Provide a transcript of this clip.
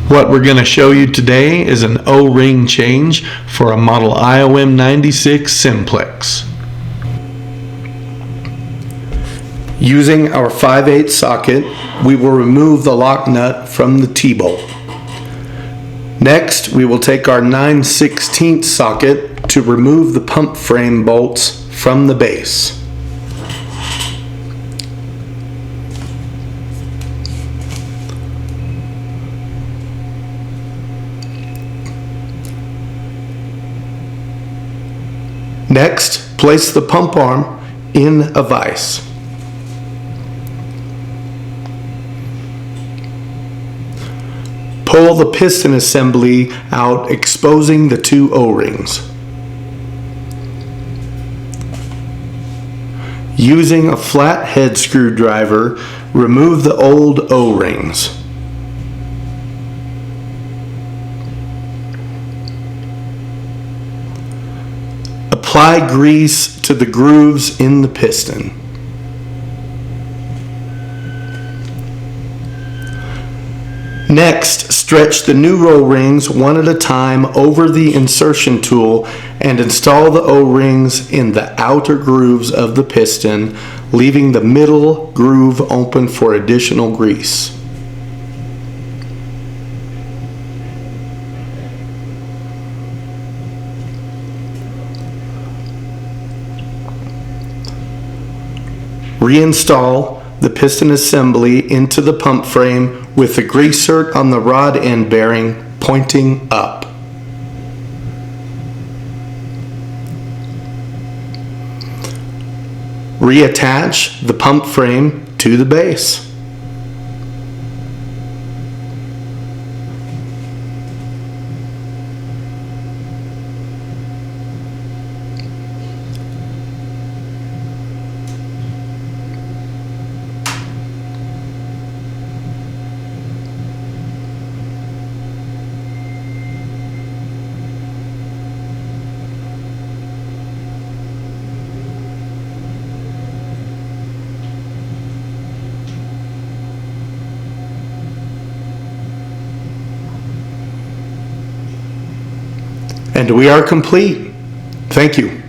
What we're going to show you today is an O-ring change for a model IOM 96 Simplex. Using our 5/8 socket, we will remove the lock nut from the T-bolt. Next, we will take our 9/16 socket to remove the pump frame bolts from the base. Next, place the pump arm in a vise. Pull the piston assembly out, exposing the two O-rings. Using a flat head screwdriver, remove the old O-rings. Apply grease to the grooves in the piston. Next, stretch the new O-rings one at a time over the insertion tool and install the O-rings in the outer grooves of the piston, leaving the middle groove open for additional grease. Reinstall the piston assembly into the pump frame with the grease zerk on the rod end bearing pointing up. Reattach the pump frame to the base. And we are complete. Thank you.